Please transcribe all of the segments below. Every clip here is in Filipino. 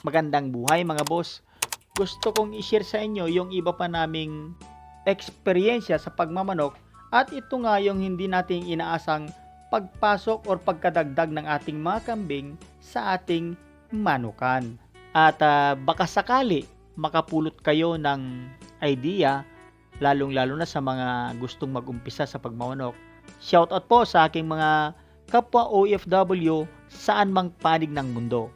Magandang buhay mga boss. Gusto kong i-share sa inyo yung iba pa naming eksperyensya sa pagmamanok at ito nga yung hindi nating inaasang pagpasok or pagkadagdag ng ating mga kambing sa ating manukan. At baka sakali makapulot kayo ng idea lalong-lalo na sa mga gustong mag-umpisa sa pagmamanok. Shoutout po sa aking mga kapwa OFW saan mang panig ng mundo.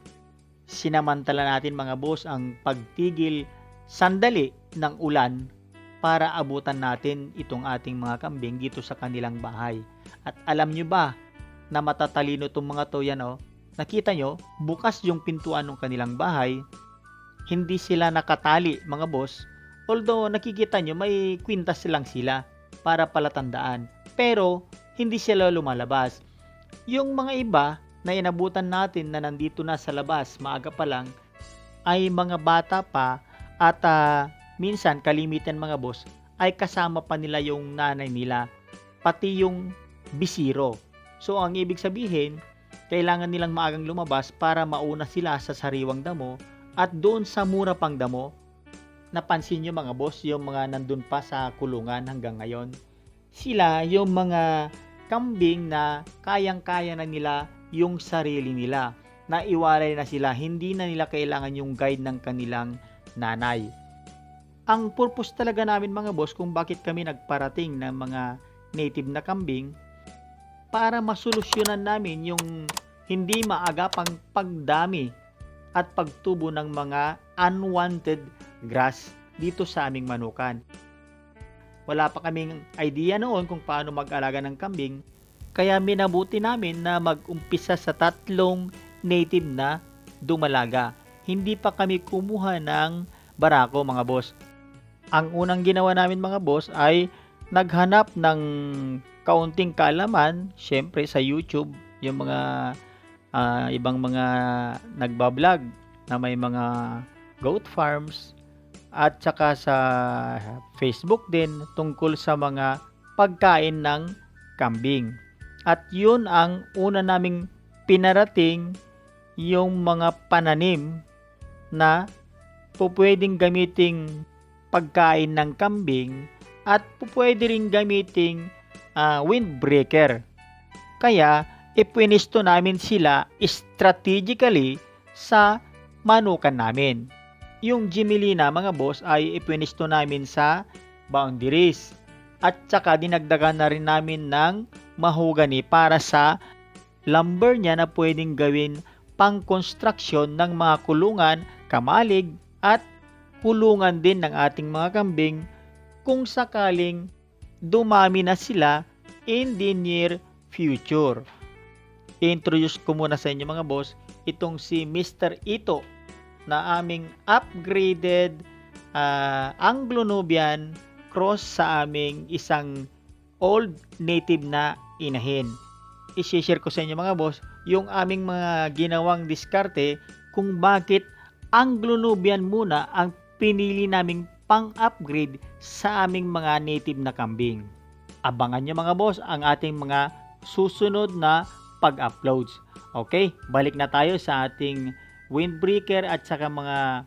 Sinamantala natin mga boss ang pagtigil sandali ng ulan para abutan natin itong ating mga kambing dito sa kanilang bahay. At alam nyo ba na matatalino itong mga to yan Nakita nyo, bukas yung pintuan ng kanilang bahay, hindi sila nakatali mga boss. Although nakikita nyo may kwintas lang sila para palatandaan. Pero hindi sila lumalabas. Yung mga iba na inabutan natin na nandito na sa labas maaga pa lang ay mga bata pa at minsan kalimitan mga boss ay kasama pa nila yung nanay nila pati yung bisiro. So ang ibig sabihin kailangan nilang maagang lumabas para mauna sila sa sariwang damo at doon sa mura pang damo. Napansin nyo mga boss yung mga nandun pa sa kulungan hanggang ngayon, sila yung mga kambing na kayang-kaya na nila yung sarili nila, na iwalay na sila, hindi na nila kailangan yung guide ng kanilang nanay. Ang purpose talaga namin mga boss kung bakit kami nagparating ng mga native na kambing, para masolusyonan namin yung hindi maagapang pagdami at pagtubo ng mga unwanted grass dito sa aming manukan. Wala pa kaming idea noon kung paano mag-alaga ng kambing, kaya minabuti namin na mag-umpisa sa 3 native na dumalaga. Hindi pa kami kumuha ng barako mga boss. Ang unang ginawa namin mga boss ay naghanap ng kaunting kaalaman, syempre sa YouTube, yung mga ibang mga nagbablog na may mga goat farms, at saka sa Facebook din tungkol sa mga pagkain ng kambing. At yun ang una naming pinarating, yung mga pananim na pwedeng gamiting pagkain ng kambing at pwede rin gamiting windbreaker. Kaya ipwinisto namin sila strategically sa manukan namin. Yung Jimelina mga boss ay ipwinisto namin sa boundaries. At saka dinagdagan na rin namin ng mahogany para sa lumber niya na pwedeng gawin pang construction ng mga kulungan, kamalig at pulungan din ng ating mga kambing kung sakaling dumami na sila in the near future. I-introduce ko muna sa inyo mga boss itong si Mr. Ito na aming upgraded Anglo-Nubian cross sa aming isang old native na inahin. I-share ko sa inyo mga boss yung aming mga ginawang diskarte kung bakit Anglo-Nubian muna ang pinili naming pang-upgrade sa aming mga native na kambing. Abangan nyo mga boss ang ating mga susunod na pag-uploads. Okay, balik na tayo sa ating windbreaker at saka mga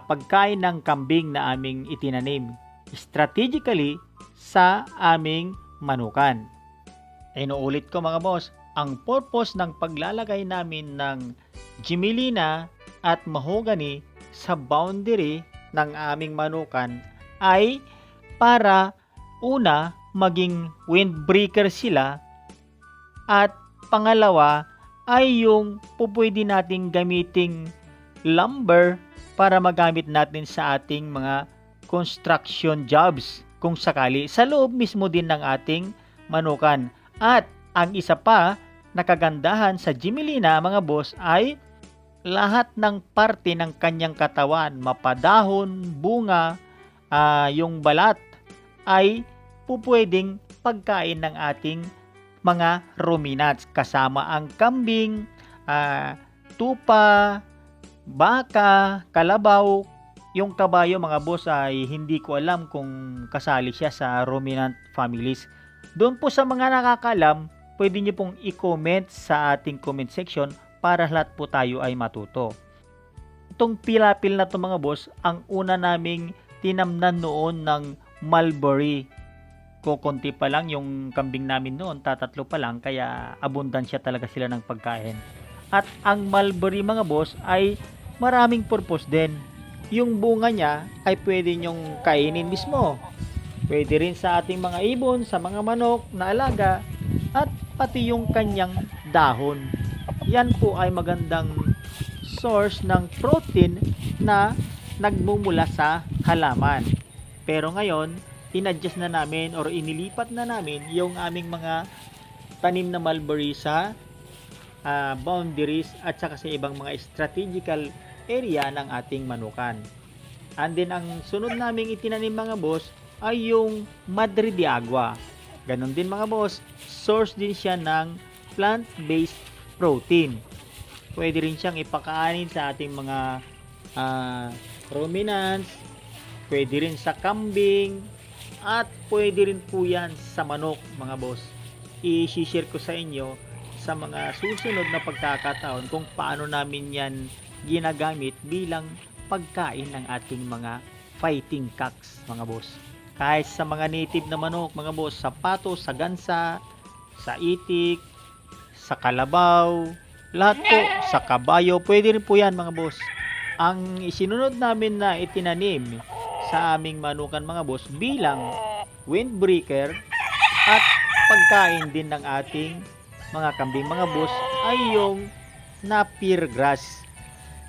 pagkain ng kambing na aming itinanim strategically sa aming manukan. Inuulit ko mga boss, ang purpose ng paglalagay namin ng Jimelina at mahogany sa boundary ng aming manukan ay para una, maging windbreaker sila, at pangalawa ay yung pupwede nating gamiting lumber para magamit natin sa ating mga construction jobs kung sakali sa loob mismo din ng ating manukan. At ang isa pa na kagandahan sa Jimelina mga boss ay lahat ng parte ng kanyang katawan, mapadahon, bunga, yung balat ay pupwedeng pagkain ng ating mga ruminants kasama ang kambing, tupa, baka, kalabaw. Yung kabayo mga boss ay hindi ko alam kung kasali siya sa ruminant families. Doon po sa mga nakakalam, pwede nyo pong i-comment sa ating comment section para lahat po tayo ay matuto. Itong pilapil na to mga boss, ang una naming tinamnan noon ng mulberry. Kukunti pa lang yung kambing namin noon, tatatlo pa lang, kaya abundansya talaga sila ng pagkain. At ang mulberry mga boss ay maraming purpose din. Yung bunga niya ay pwede nyong kainin mismo. Pwede rin sa ating mga ibon, sa mga manok na alaga, at pati yung kanyang dahon. Yan po ay magandang source ng protein na nagmumula sa halaman. Pero ngayon, inadjust na namin or inilipat na namin yung aming mga tanim na mulberry sa boundaries at saka sa ibang mga strategical area ng ating manukan. And then ang sunod naming itinanim mga boss ay yung Madre de Agua. Ganon din mga boss, source din siya ng plant-based protein. Pwede rin siyang ipakain sa ating mga ruminants, pwede rin sa kambing, at pwede rin po yan sa manok mga boss. I-share ko sa inyo sa mga susunod na pagkakataon kung paano namin yan ginagamit bilang pagkain ng ating mga fighting cocks mga boss. Kahit sa mga native na manok mga boss, sa pato, sa gansa, sa itik, sa kalabaw, lahat po, sa kabayo, pwede rin po yan mga boss. Ang isinunod namin na itinanim sa aming manukan mga boss bilang windbreaker at pagkain din ng ating mga kambing mga boss ay yung Napier grass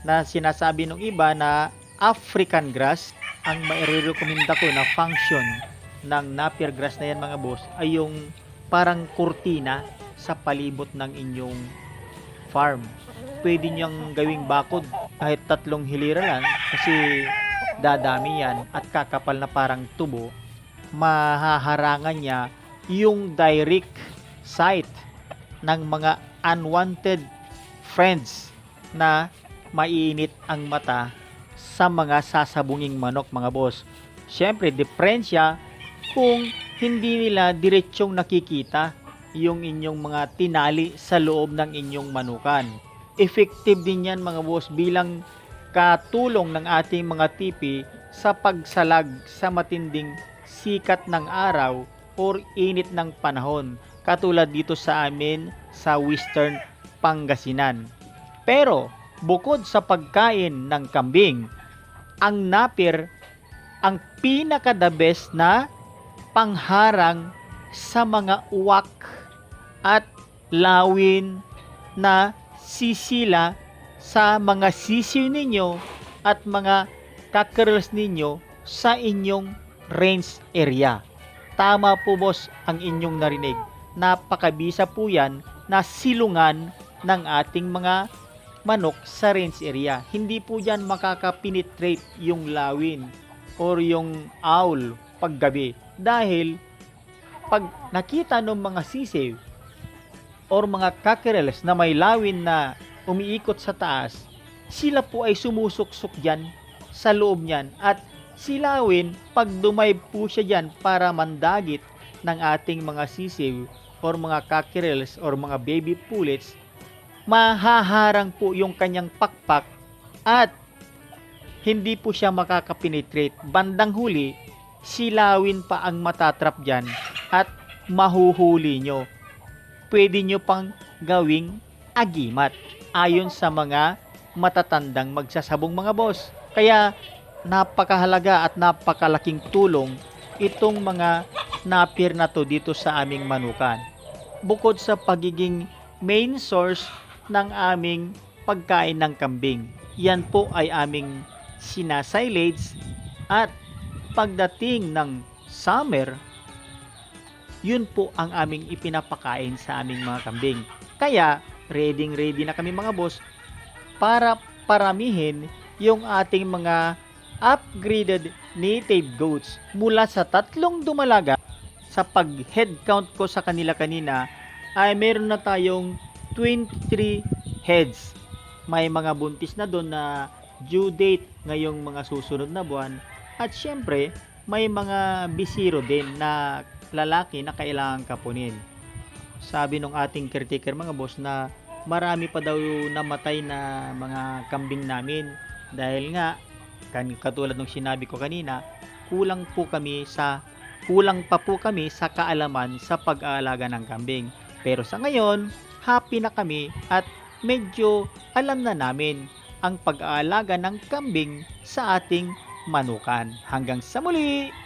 na sinasabi ng iba na African grass. Ang mairerekomenda ko na function ng Napier grass na yan mga boss ay yung parang kurtina sa palibot ng inyong farm. Pwede niyang gawing bakod kahit 3 hilira lang kasi dadami yan at kakapal na parang tubo. Mahaharangan niya yung direct sight ng mga unwanted friends na mainit ang mata sa mga sasabunging manok mga boss. Siyempre, diferensya kung hindi nila diretsyong nakikita yung inyong mga tinali sa loob ng inyong manukan. Effective din yan mga boss bilang katulong ng ating mga tipi sa pagsalag sa matinding sikat ng araw or init ng panahon, katulad dito sa amin sa Western Pangasinan. Pero bukod sa pagkain ng kambing, ang Napier ang pinaka the best na pangharang sa mga uwak at lawin na sisila sa mga sisiw ninyo at mga cockerels ninyo sa inyong range area. Tama po boss ang inyong narinig. Napakabisa po yan na silungan ng ating mga manok sa range area. Hindi po dyan makakapenetrate yung lawin or yung owl paggabi. Dahil pag nakita ng mga sisiw or mga cockerels na may lawin na umiikot sa taas, sila po ay sumusuksok dyan sa loob niyan. At si lawin, pag dumayb po siya dyan para mandagit ng ating mga sisiw or mga cockerels or mga baby pullets, mahaharang po yung kanyang pakpak at hindi po siya makakapenetrate. Bandang huli, si lawin pa ang matatrap dyan at mahuhuli nyo. Pwede nyo pang gawing agimat ayon sa mga matatandang magsasabong mga boss. Kaya napakahalaga at napakalaking tulong itong mga Napier na to dito sa aming manukan. Bukod sa pagiging main source ng aming pagkain ng kambing, yan po ay aming sinasilage at pagdating ng summer, yun po ang aming ipinapakain sa aming mga kambing. Kaya ready na kami mga boss para paramihin yung ating mga upgraded native goats mula sa 3 dumalaga. Sa pag-head count ko sa kanila kanina ay meron na tayong 23 heads. May mga buntis na doon na due date ngayong mga susunod na buwan. At syempre, may mga bisiro din na lalaki na kailangan kapunin. Sabi ng ating caretaker mga boss na marami pa daw namatay na mga kambing namin Dahil nga, katulad ng sinabi ko kanina, kulang pa po kami sa kaalaman sa pag-aalaga ng kambing. Pero sa ngayon, happy na kami at medyo alam na namin ang pag-aalaga ng kambing sa ating manukan. Hanggang sa muli!